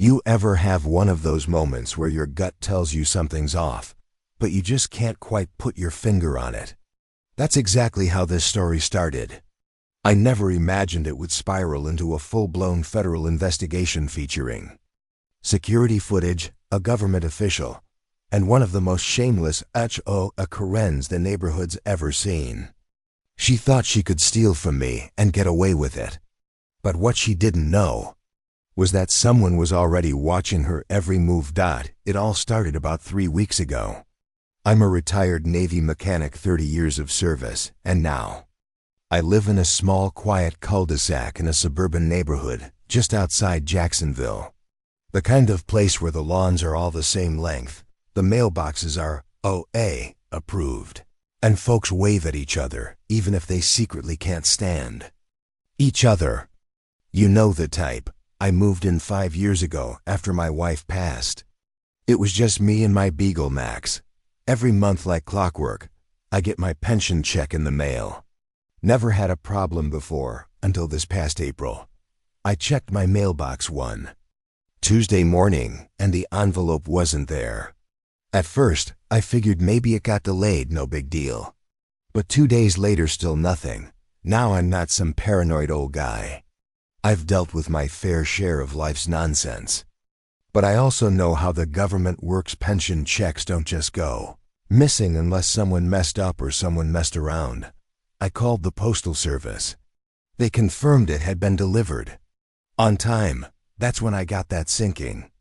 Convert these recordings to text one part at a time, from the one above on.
You ever have one of those moments where your gut tells you something's off, but you just can't quite put your finger on it? That's exactly how this story started. I never imagined it would spiral into a full-blown federal investigation featuring security footage, a government official, and one of the most shameless HOA Karens the neighborhood's ever seen. She thought she could steal from me and get away with it. But what she didn't know was that someone was already watching her every move. It all started about 3 weeks ago. I'm a retired Navy mechanic, 30 years of service, and now I live in a small, quiet cul-de-sac in a suburban neighborhood just outside Jacksonville. The kind of place where the lawns are all the same length, the mailboxes are HOA approved, and folks wave at each other even if they secretly can't stand each other. You know the type. I moved in 5 years ago after my wife passed. It was just me and my Beagle Max. Every month, like clockwork, I get my pension check in the mail. Never had a problem before until this past April. I checked my mailbox one Tuesday morning and the envelope wasn't there. At first, I figured maybe it got delayed, no big deal. But 2 days later, still nothing. Now I'm not some paranoid old guy. I've dealt with my fair share of life's nonsense. But I also know how the government works. Pension checks don't just go missing unless someone messed up or someone messed around. I called the Postal Service. They confirmed it had been delivered on time. That's when I got that sinking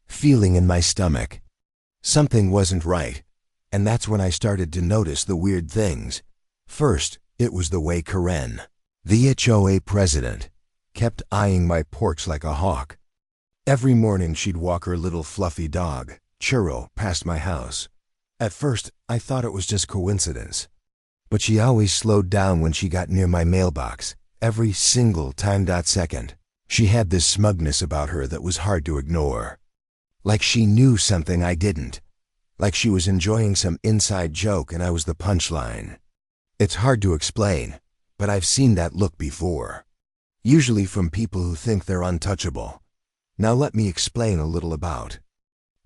feeling in my stomach. Something wasn't right, and that's when I started to notice the weird things. First, it was the way Karen, the HOA president, kept eyeing my porch like a hawk. Every morning she'd walk her little fluffy dog, Churro, past my house. At first, I thought it was just coincidence. But she always slowed down when she got near my mailbox, every single time. Second, she had this smugness about her that was hard to ignore. Like she knew something I didn't. Like she was enjoying some inside joke and I was the punchline. It's hard to explain, but I've seen that look before. Usually from people who think they're untouchable. Now let me explain a little about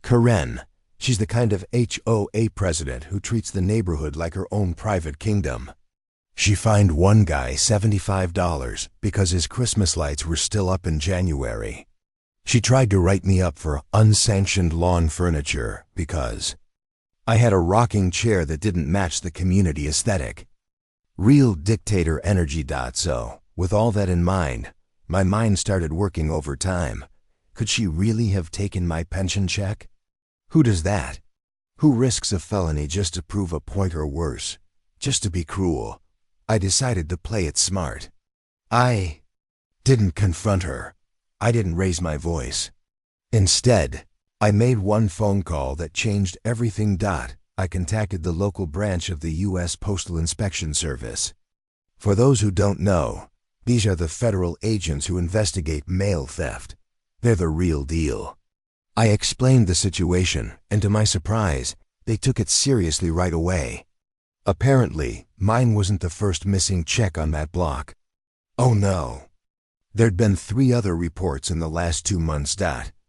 Karen. She's the kind of HOA president who treats the neighborhood like her own private kingdom. She fined one guy $75 because his Christmas lights were still up in January. She tried to write me up for unsanctioned lawn furniture because I had a rocking chair that didn't match the community aesthetic. Real dictator energy. So, with all that in mind, my mind started working overtime. Could she really have taken my pension check? Who does that? Who risks a felony just to prove a point or worse? Just to be cruel? I decided to play it smart. I didn't confront her. I didn't raise my voice. Instead, I made one phone call that changed everything. I contacted the local branch of the U.S. Postal Inspection Service. For those who don't know, these are the federal agents who investigate mail theft. They're the real deal. I explained the situation, and to my surprise, they took it seriously right away. Apparently, mine wasn't the first missing check on that block. Oh no. There'd been 3 other reports in the last 2 months.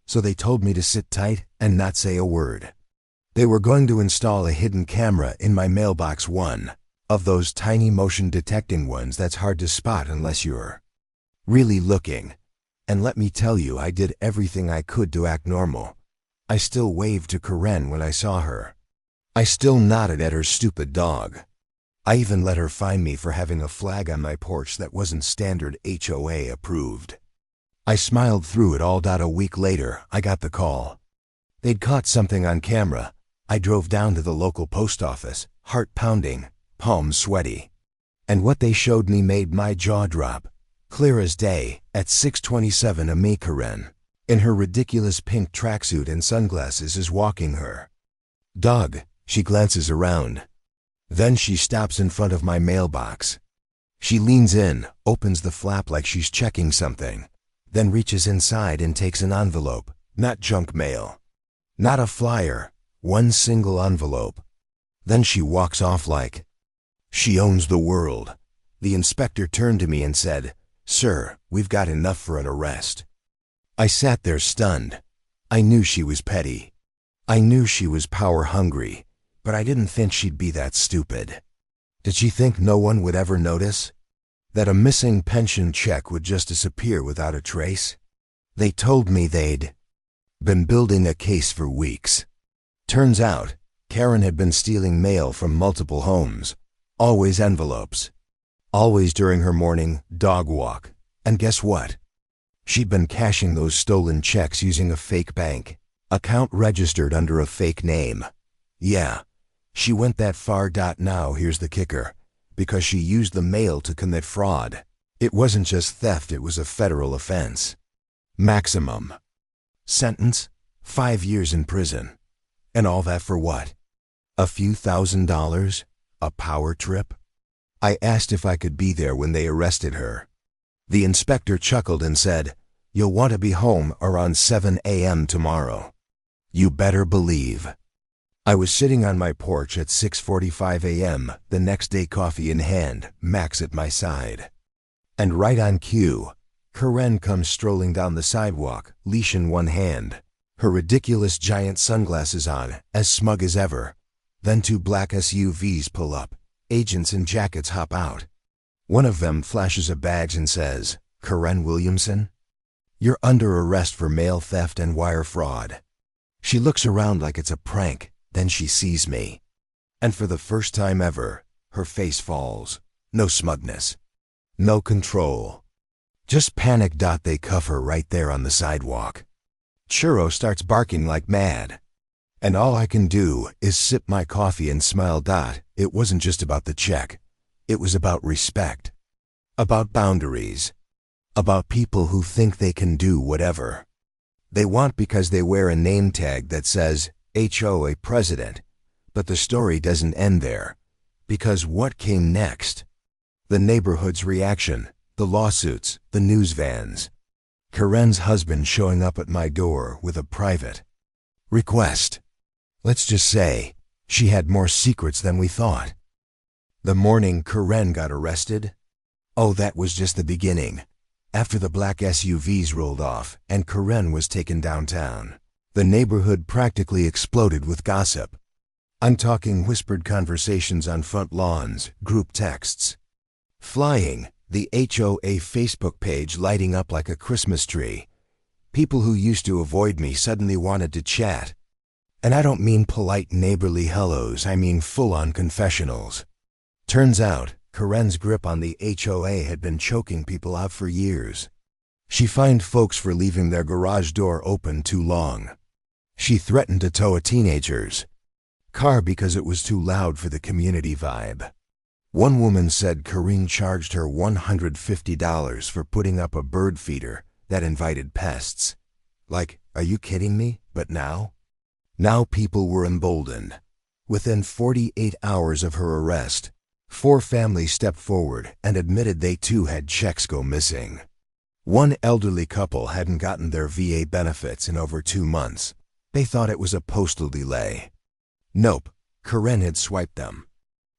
So they told me to sit tight and not say a word. They were going to install a hidden camera in my mailbox, one of those tiny motion detecting ones that's hard to spot unless you're really looking. And let me tell you, I did everything I could to act normal. I still waved to Karen when I saw her. I still nodded at her stupid dog. I even let her fine me for having a flag on my porch that wasn't standard HOA approved. I smiled through it all. A week later, I got the call. They'd caught something on camera. I drove down to the local post office, heart pounding, palms sweaty. And what they showed me made my jaw drop. Clear as day, at 6:27 a.m. Karen, in her ridiculous pink tracksuit and sunglasses, is walking her dog. She glances around. Then she stops in front of my mailbox. She leans in, opens the flap like she's checking something, then reaches inside and takes an envelope. Not junk mail. Not a flyer. One single envelope. Then she walks off like she owns the world. The inspector turned to me and said, "Sir, we've got enough for an arrest." I sat there stunned. I knew she was petty. I knew she was power-hungry, but I didn't think she'd be that stupid. Did she think no one would ever notice? That a missing pension check would just disappear without a trace? They told me they'd been building a case for weeks. Turns out, Karen had been stealing mail from multiple homes, always envelopes, always during her morning dog walk. And guess what? She'd been cashing those stolen checks using a fake bank account registered under a fake name. Yeah, she went that far. Now here's the kicker. Because she used the mail to commit fraud. It wasn't just theft, it was a federal offense. Maximum sentence, 5 years in prison. And all that for what? A few $1,000s? A power trip? I asked if I could be there when they arrested her. The inspector chuckled and said, "You'll want to be home around 7 a.m. tomorrow." You better believe. I was sitting on my porch at 6:45 a.m. the next day, coffee in hand, Max at my side. And right on cue, Karen comes strolling down the sidewalk, leash in one hand, her ridiculous giant sunglasses on, as smug as ever. Then 2 black SUVs pull up, agents in jackets hop out. One of them flashes a badge and says, "Karen Williamson? You're under arrest for mail theft and wire fraud." She looks around like it's a prank. Then she sees me. And for the first time ever, her face falls. No smugness. No control. Just panic. They cuff her right there on the sidewalk. Churro starts barking like mad. And all I can do is sip my coffee and smile. It wasn't just about the check. It was about respect. About boundaries. About people who think they can do whatever they want because they wear a name tag that says HOA president. But the story doesn't end there. Because what came next? The neighborhood's reaction, the lawsuits, the news vans. Karen's husband showing up at my door with a private request. Let's just say, she had more secrets than we thought. The morning Karen got arrested? Oh, that was just the beginning. After the black SUVs rolled off and Karen was taken downtown, the neighborhood practically exploded with gossip. I'm talking whispered conversations on front lawns, group texts flying, the HOA Facebook page lighting up like a Christmas tree. People who used to avoid me suddenly wanted to chat. And I don't mean polite neighborly hellos, I mean full-on confessionals. Turns out, Karen's grip on the HOA had been choking people out for years. She fined folks for leaving their garage door open too long. She threatened to tow a teenager's car because it was too loud for the community vibe. One woman said Karen charged her $150 for putting up a bird feeder that invited pests. Like, are you kidding me? But now? Now people were emboldened. Within 48 hours of her arrest, 4 families stepped forward and admitted they too had checks go missing. One elderly couple hadn't gotten their VA benefits in over 2 months. They thought it was a postal delay. Nope, Karen had swiped them.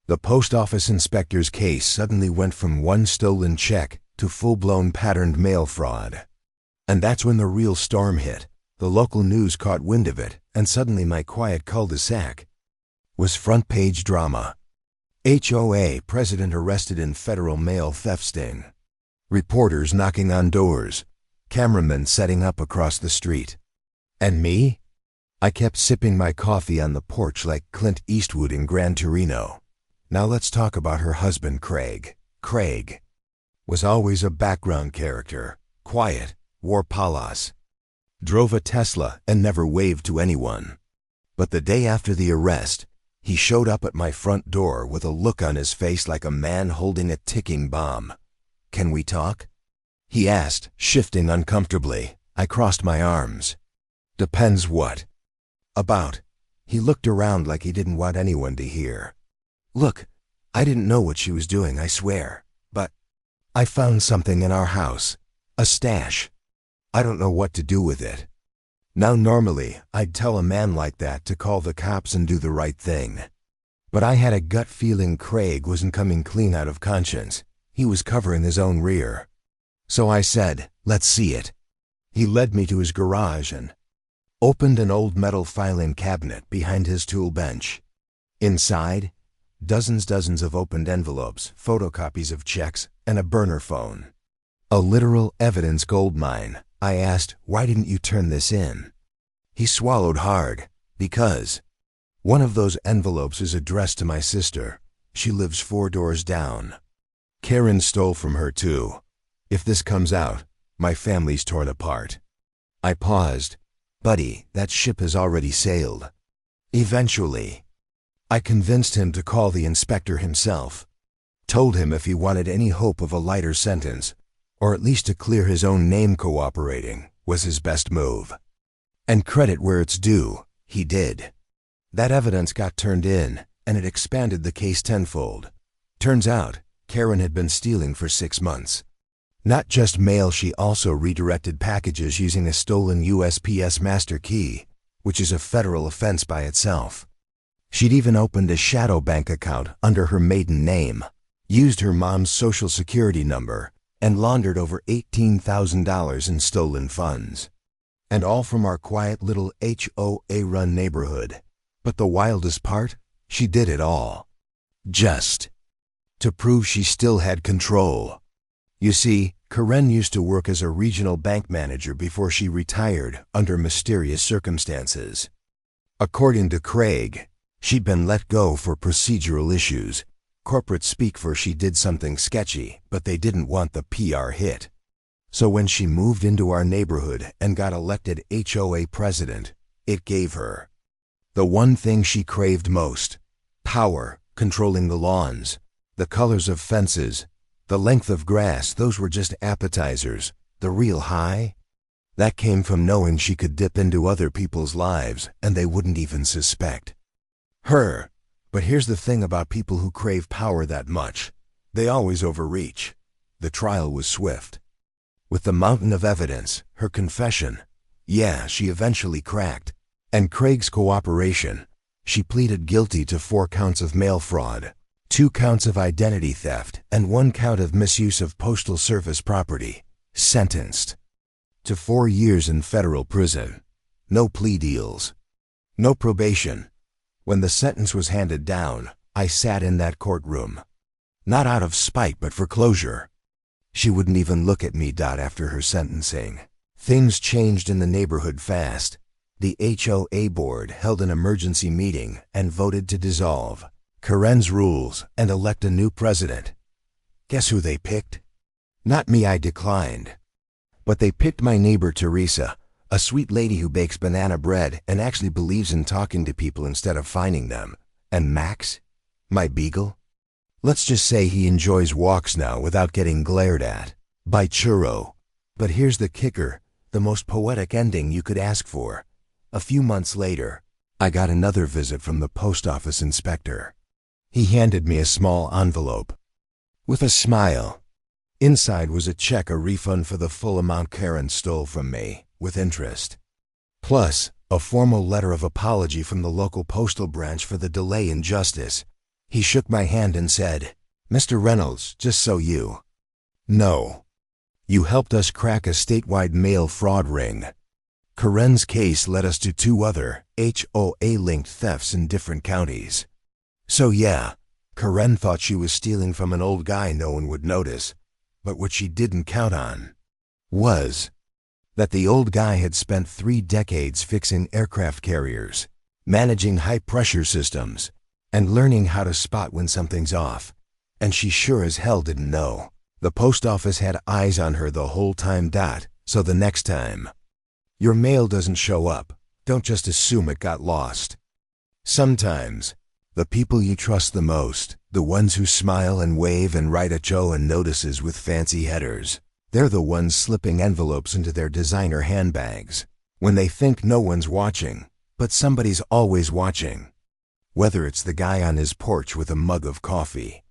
The post office inspector's case suddenly went from one stolen check to full-blown patterned mail fraud. And that's when the real storm hit. The local news caught wind of it, and suddenly my quiet cul-de-sac was front-page drama. HOA president arrested in federal mail theft sting. Reporters knocking on doors. Cameramen setting up across the street. And me? I kept sipping my coffee on the porch like Clint Eastwood in Gran Torino. Now let's talk about her husband, Craig. Craig was always a background character. Quiet, wore palas, drove a Tesla, and never waved to anyone. But the day after the arrest, he showed up at my front door with a look on his face like a man holding a ticking bomb. "Can we talk?" he asked, shifting uncomfortably. I crossed my arms. "Depends what." "About." He looked around like he didn't want anyone to hear. "Look, I didn't know what she was doing, I swear. But I found something in our house. A stash. I don't know what to do with it." Now normally, I'd tell a man like that to call the cops and do the right thing. But I had a gut feeling Craig wasn't coming clean out of conscience. He was covering his own rear. So I said, "Let's see it." He led me to his garage and opened an old metal filing cabinet behind his tool bench. Inside, dozens of opened envelopes, photocopies of checks, and a burner phone. A literal evidence goldmine. I asked, "Why didn't you turn this in?" He swallowed hard. "Because one of those envelopes is addressed to my sister. She lives 4 doors down. Karen stole from her too. If this comes out, my family's torn apart." I paused. "Buddy, that ship has already sailed." Eventually, I convinced him to call the inspector himself. Told him if he wanted any hope of a lighter sentence, or at least to clear his own name cooperating, was his best move. And credit where it's due, he did. That evidence got turned in, and it expanded the case tenfold. Turns out, Karen had been stealing for 6 months. Not just mail, she also redirected packages using a stolen USPS master key, which is a federal offense by itself. She'd even opened a shadow bank account under her maiden name, used her mom's social security number, and laundered over $18,000 in stolen funds. And all from our quiet little HOA-run neighborhood. But the wildest part? She did it all just to prove she still had control. You see, Karen used to work as a regional bank manager before she retired under mysterious circumstances. According to Craig, she'd been let go for procedural issues, corporate speak for she did something sketchy, but they didn't want the PR hit. So when she moved into our neighborhood and got elected HOA president, it gave her the one thing she craved most: power, controlling the lawns, the colors of fences, the length of grass. Those were just appetizers. The real high? That came from knowing she could dip into other people's lives and they wouldn't even suspect her. But here's the thing about people who crave power that much: they always overreach. The trial was swift. With the mountain of evidence, her confession, yeah, she eventually cracked, and Craig's cooperation, she pleaded guilty to 4 counts of mail fraud, 2 counts of identity theft, and 1 count of misuse of postal service property. Sentenced to 4 years in federal prison. No plea deals. No probation. When the sentence was handed down, I sat in that courtroom. Not out of spite, but for closure. She wouldn't even look at me. After her sentencing, things changed in the neighborhood fast. The HOA board held an emergency meeting and voted to dissolve Karen's rules and elect a new president. Guess who they picked? Not me, I declined. But they picked my neighbor Teresa, a sweet lady who bakes banana bread and actually believes in talking to people instead of fining them. And Max, my beagle? Let's just say he enjoys walks now without getting glared at by Churro. But here's the kicker, the most poetic ending you could ask for. A few months later, I got another visit from the post office inspector. He handed me a small envelope with a smile. Inside was a check, a refund for the full amount Karen stole from me, with interest. Plus, a formal letter of apology from the local postal branch for the delay in justice. He shook my hand and said, "Mr. Reynolds, just so you know, you helped us crack a statewide mail fraud ring. Karen's case led us to 2 other HOA-linked thefts in different counties. So yeah, Karen thought she was stealing from an old guy no one would notice. But what she didn't count on was that the old guy had spent 3 decades fixing aircraft carriers, managing high-pressure systems, and learning how to spot when something's off. And she sure as hell didn't know. The post office had eyes on her the whole time. So the next time your mail doesn't show up, don't just assume it got lost. Sometimes the people you trust the most, the ones who smile and wave and write HOA notices with fancy headers, they're the ones slipping envelopes into their designer handbags when they think no one's watching, but somebody's always watching. Whether it's the guy on his porch with a mug of coffee,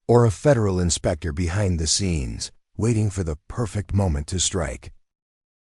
or a federal inspector behind the scenes, waiting for the perfect moment to strike.